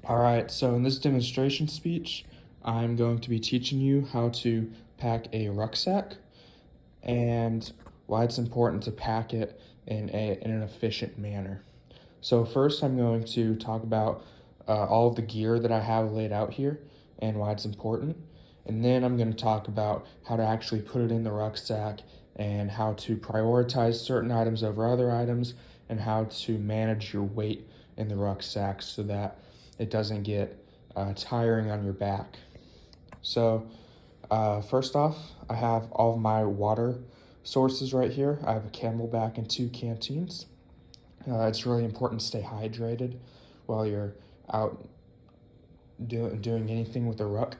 All right, so in this demonstration speech, I'm going to be teaching you how to pack a rucksack and why it's important to pack it in an efficient manner. So first I'm going to talk about all of the gear that I have laid out here and why it's important. And then I'm going to talk about how to actually put it in the rucksack and how to prioritize certain items over other items and how to manage your weight in the rucksack so that it doesn't get tiring on your back. So first off, I have all of my water sources right here. I have a Camelback and 2 canteens. It's really important to stay hydrated while you're out doing anything with the ruck.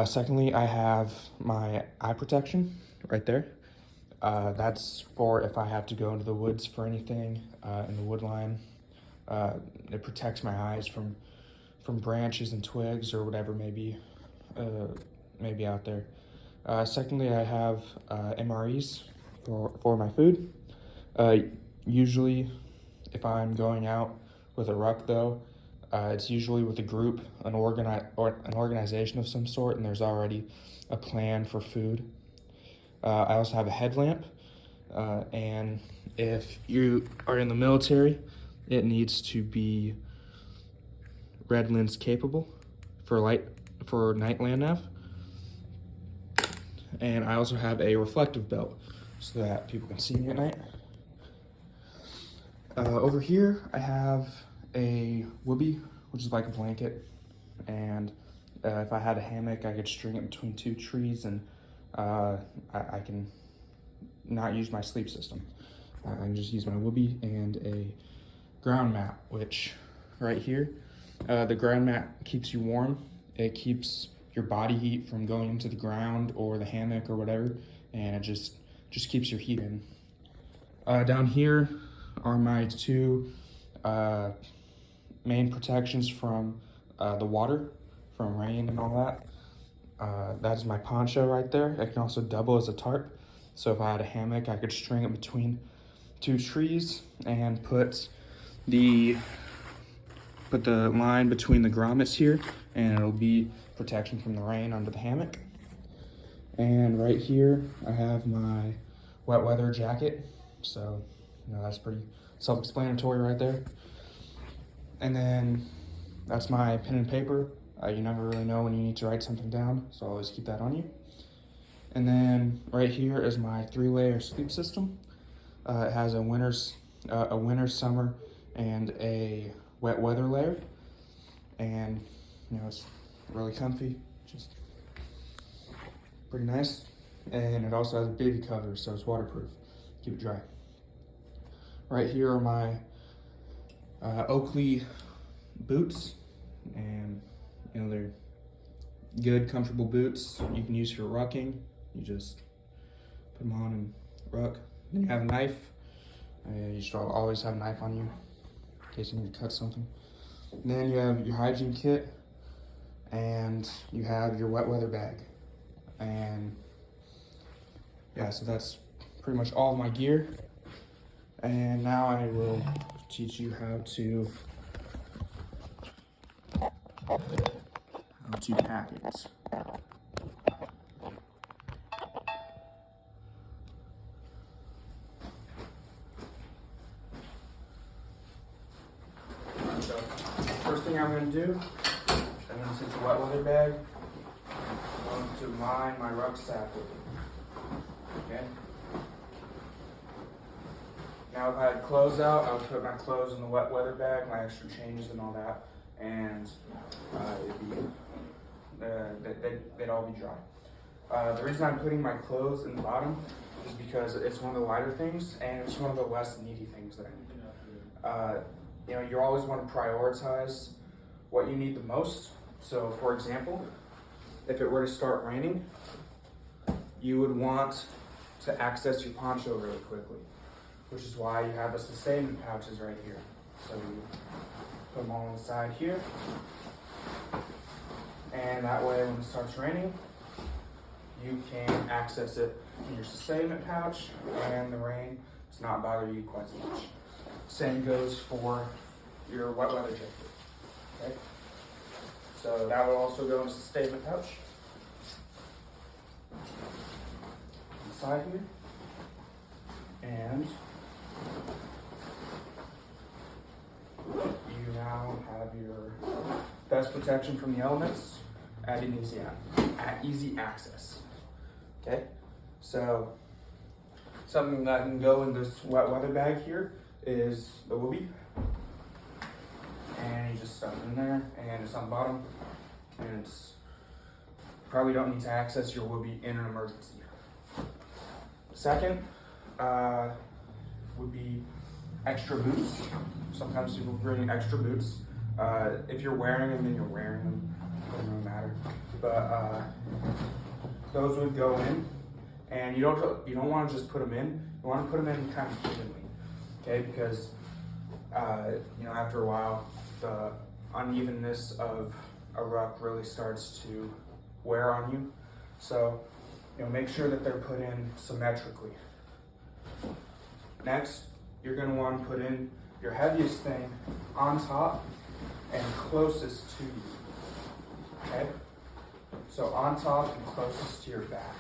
Secondly, I have my eye protection right there. That's for if I have to go into the woods for anything in the wood line. It protects my eyes from branches and twigs or whatever may be out there. Secondly, I have MREs for my food. Usually, if I'm going out with a ruck though, it's usually with a group, an organization of some sort, and there's already a plan for food. I also have a headlamp, and if you are in the military, it needs to be red lens capable for night land nav. And I also have a reflective belt so that people can see me at night. Over here, I have a whoopee, which is like a blanket. And if I had a hammock, I could string it between 2 trees and I can not use my sleep system. I can just use my whoopee and a ground mat, which right here, the ground mat keeps you warm. It keeps your body heat from going into the ground or the hammock or whatever, and it just keeps your heat in. Down here are my 2 main protections from the water, from rain and all that. That's my poncho right there. It can also double as a tarp. So if I had a hammock, I could string it between 2 trees and put the line between the grommets here, and it'll be protection from the rain under the hammock. And right here, I have my wet weather jacket. So, that's pretty self-explanatory right there. And then that's my pen and paper. You never really know when you need to write something down, so always keep that on you. And then right here is my 3-layer sleep system. It has a winter, summer, and a wet weather layer. And it's really comfy, just pretty nice. And it also has a baby cover, so it's waterproof, keep it dry. Right here are my Oakley boots, and they're good, comfortable boots you can use for rucking. You just put them on and ruck. Then you have a knife. You should always have a knife on you in case you need to cut something. And then you have your hygiene kit, and you have your wet weather bag. And yeah, so that's pretty much all of my gear. And now I will teach you how to pack it. So first thing I'm going to do, I'm going to take the wet weather bag. I'm going to line my rucksack with it. Okay. Now if I had clothes out, I would put my clothes in the wet weather bag, my extra changes and all that, and they'd all be dry. The reason I'm putting my clothes in the bottom is because it's one of the lighter things and it's one of the less needy things that I need. You always want to prioritize what you need the most. So for example, if it were to start raining, you would want to access your poncho really quickly, which is why you have the sustainment pouches right here. So you put them all inside here, and that way when it starts raining, you can access it in your sustainment pouch, and the rain does not bother you quite so much. Same goes for your wet weather jacket. Okay? So that will also go into the statement pouch. Inside here. And you now have your best protection from the elements at easy access. Okay? So something that can go in this wet weather bag here is the whoopee. And you just stuff it in there, and it's on the bottom. And it's probably don't need to access your whoopee in an emergency. Second would be extra boots. Sometimes people bring extra boots. If you're wearing them, then you're wearing them. Doesn't really matter. But those would go in, and you don't want to just put them in. You want to put them in kind of evenly, okay? Because after a while, the unevenness of a ruck really starts to wear on you. So make sure that they're put in symmetrically. Next, you're going to want to put in your heaviest thing on top and closest to you. Okay? So on top and closest to your back,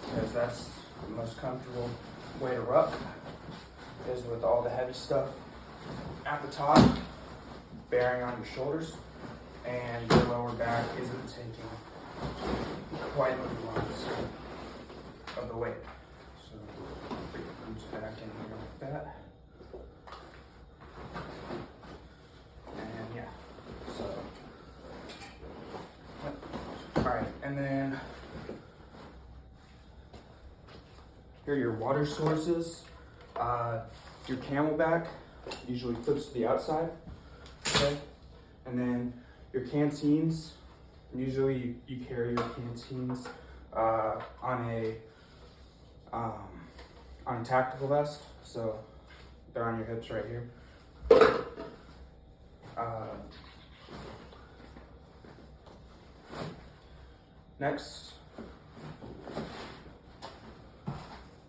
because that's the most comfortable way to ruck, is with all the heavy stuff at the top, bearing on your shoulders, and your lower back isn't taking quite the brunt of the weight. So put your boots back in here like that. And yeah, so. All right, and then here are your water sources. Your Camelback usually clips to the outside, okay? And then your canteens, usually you carry your canteens on a tactical vest, so they're on your hips right here. Next,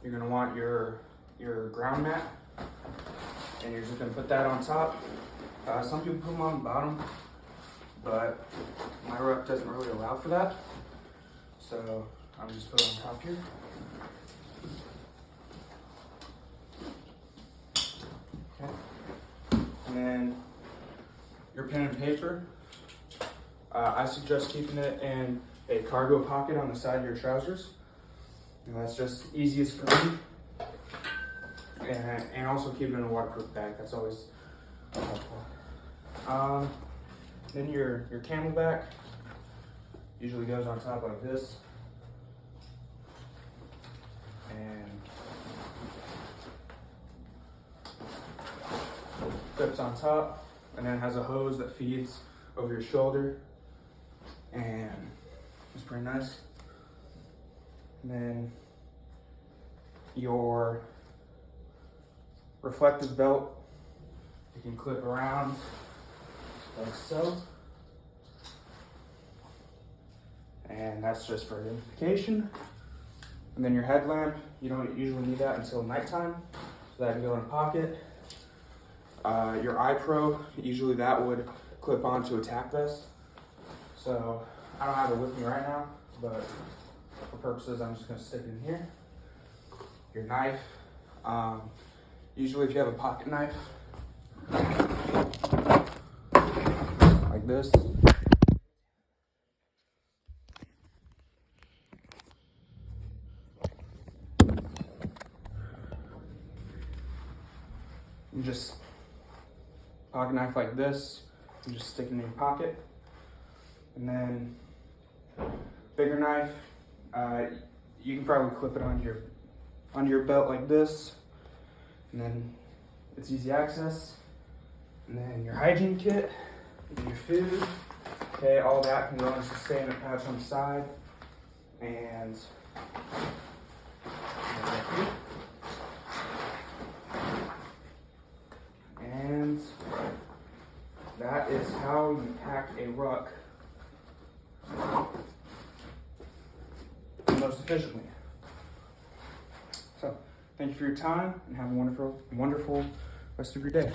you're gonna want your ground mat, and you're just gonna put that on top. Some people put them on the bottom, but my ruck doesn't really allow for that. So I'm just put it on top here. Okay. And then your pen and paper. I suggest keeping it in a cargo pocket on the side of your trousers. And that's just easiest for me. And also keep it in a waterproof bag. That's always helpful. Then your Camelback usually goes on top like this. And clips on top, and then has a hose that feeds over your shoulder. And it's pretty nice. And then your reflective belt, you can clip around like so. And that's just for identification. And then your headlamp, you don't usually need that until nighttime, so that can go in a pocket. Your iPro, usually that would clip onto a tack vest. So I don't have it with me right now, but for purposes, I'm just gonna stick it in here. Your knife, usually if you have a pocket knife, like this, you just pocket knife like this, and just stick it in your pocket. And then bigger knife, you can probably clip it onto your belt like this, and then it's easy access. And then your hygiene kit, and your food, okay, all that can go in a sustainment pouch on the side. And that is how you pack a ruck most efficiently. So, thank you for your time, and have a wonderful rest of your day.